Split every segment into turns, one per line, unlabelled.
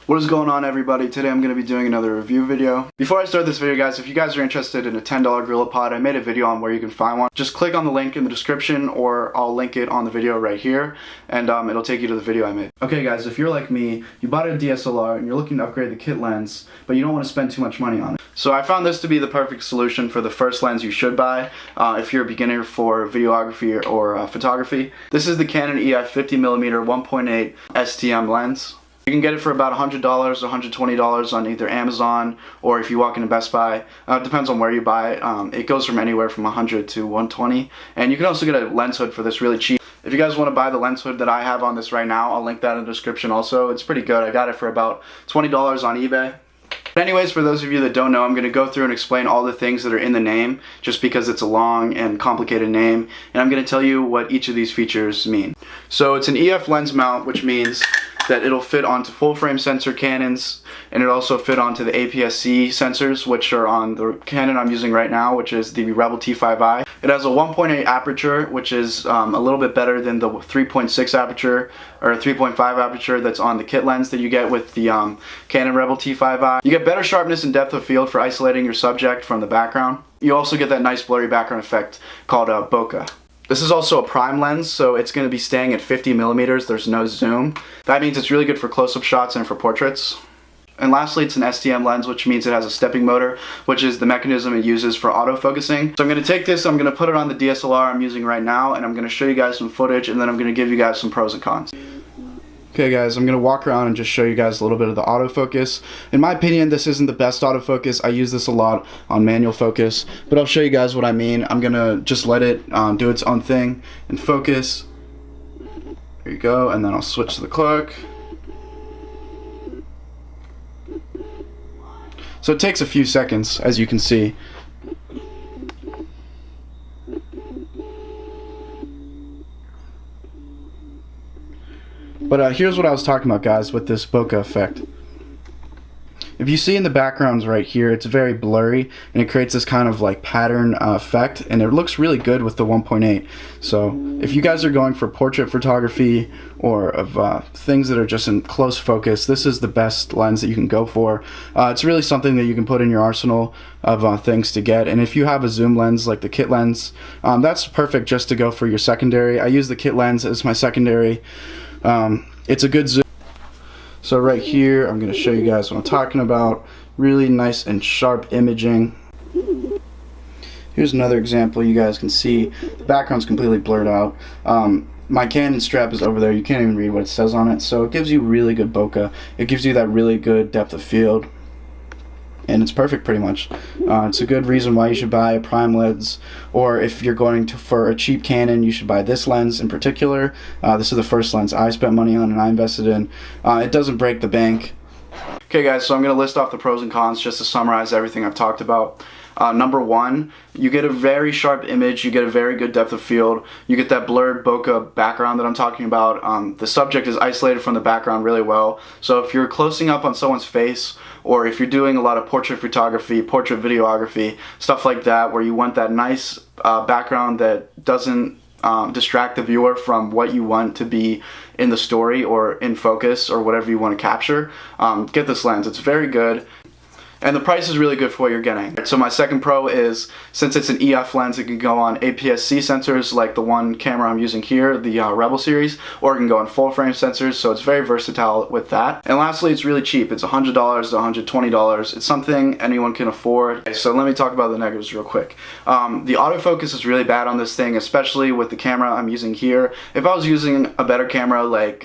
What is going on, everybody? Today I'm going to be doing another review video. Before I start this video, guys, if you guys are interested in a $10 GorillaPod, I made a video on where you can find one. Just click on the link in the description, or I'll link it on the video right here, and it'll take you to the video I made. Okay guys, if you're like me, you bought a DSLR and you're looking to upgrade the kit lens, but you don't want to spend too much money on it. So I found this to be the perfect solution for the first lens you should buy if you're a beginner for videography or photography. This is the Canon EF 50mm 1.8 STM lens. You can get it for about $100 or $120 on either Amazon, or if you walk into Best Buy. It depends on where you buy it. It goes from anywhere from $100 to $120. And you can also get a lens hood for this really cheap. If you guys want to buy the lens hood that I have on this right now, I'll link that in the description also. It's pretty good. I got it for about $20 on eBay. But anyways, for those of you that don't know, I'm going to go through and explain all the things that are in the name, just because it's a long and complicated name, and I'm going to tell you what each of these features mean. So it's an EF lens mount, which means that it'll fit onto full frame sensor Canons, and it'll also fit onto the APS-C sensors, which are on the Canon I'm using right now, which is the Rebel T5i. It has a 1.8 aperture, which is a little bit better than the 3.6 aperture or 3.5 aperture that's on the kit lens that you get with the Canon Rebel T5i. You get better sharpness and depth of field for isolating your subject from the background. You also get that nice blurry background effect called bokeh. This is also a prime lens, so it's going to be staying at 50mm. There's no zoom. That means it's really good for close-up shots and for portraits. And lastly, it's an STM lens, which means it has a stepping motor, which is the mechanism it uses for autofocusing. So I'm going to take this, I'm going to put it on the DSLR I'm using right now, and I'm going to show you guys some footage, and then I'm going to give you guys some pros and cons. Okay guys, I'm going to walk around and just show you guys a little bit of the autofocus. In my opinion, this isn't the best autofocus. I use this a lot on manual focus, but I'll show you guys what I mean. I'm going to just let it do its own thing and focus. There you go, and then I'll switch to the clock. So it takes a few seconds, as you can see. But here's what I was talking about, guys, with this bokeh effect. If you see in the backgrounds right here, it's very blurry, and it creates this kind of like pattern effect, and it looks really good with the 1.8. So if you guys are going for portrait photography or of things that are just in close focus, this is the best lens that you can go for. It's really something that you can put in your arsenal of things to get. And if you have a zoom lens like the kit lens, that's perfect just to go for your secondary. I use the kit lens as my secondary. It's a good zoom. So right here, I'm going to show you guys what I'm talking about. Really nice and sharp imaging. Here's another example. You guys can see the background's completely blurred out. My Canon strap is over there. You can't even read what it says on it. So it gives you really good bokeh. It gives you that really good depth of field. And it's perfect pretty much. It's a good reason why you should buy a prime lens, or if you're going for a cheap Canon, you should buy this lens in particular. This is the first lens I spent money on and I invested in. It doesn't break the bank. Okay guys, so I'm going to list off the pros and cons just to summarize everything I've talked about. Number one, you get a very sharp image, you get a very good depth of field, you get that blurred bokeh background that I'm talking about. The subject is isolated from the background really well, so if you're closing up on someone's face, or if you're doing a lot of portrait photography, portrait videography, stuff like that, where you want that nice background that doesn't distract the viewer from what you want to be in the story or in focus or whatever you want to capture, get this lens. It's very good. And the price is really good for what you're getting. So my second pro is, since it's an EF lens, it can go on APS-C sensors like the one camera I'm using here, the Rebel series, or it can go on full frame sensors, so it's very versatile with that. And lastly, it's really cheap. It's $100 to $120. It's something anyone can afford. Okay, so let me talk about the negatives real quick. The autofocus is really bad on this thing, especially with the camera I'm using here. If I was using a better camera like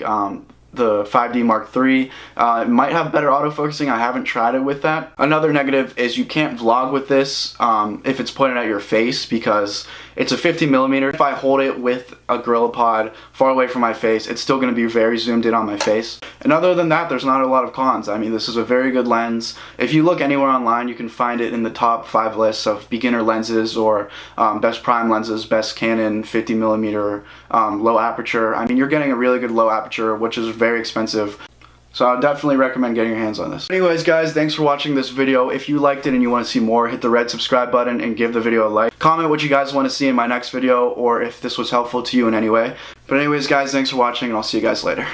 the 5D Mark III, it might have better autofocusing. I haven't tried it with that. Another negative is you can't vlog with this if it's pointed at your face, because it's a 50mm. If I hold it with a GorillaPod far away from my face, it's still going to be very zoomed in on my face. And other than that, there's not a lot of cons. I mean, this is a very good lens. If you look anywhere online, you can find it in the top 5 lists of beginner lenses or best prime lenses, best Canon 50mm low aperture. I mean, you're getting a really good low aperture, which is very expensive. So I definitely recommend getting your hands on this. Anyways guys, thanks for watching this video. If you liked it and you want to see more, hit the red subscribe button and give the video a like. Comment what you guys want to see in my next video, or if this was helpful to you in any way. But anyways guys, thanks for watching, and I'll see you guys later.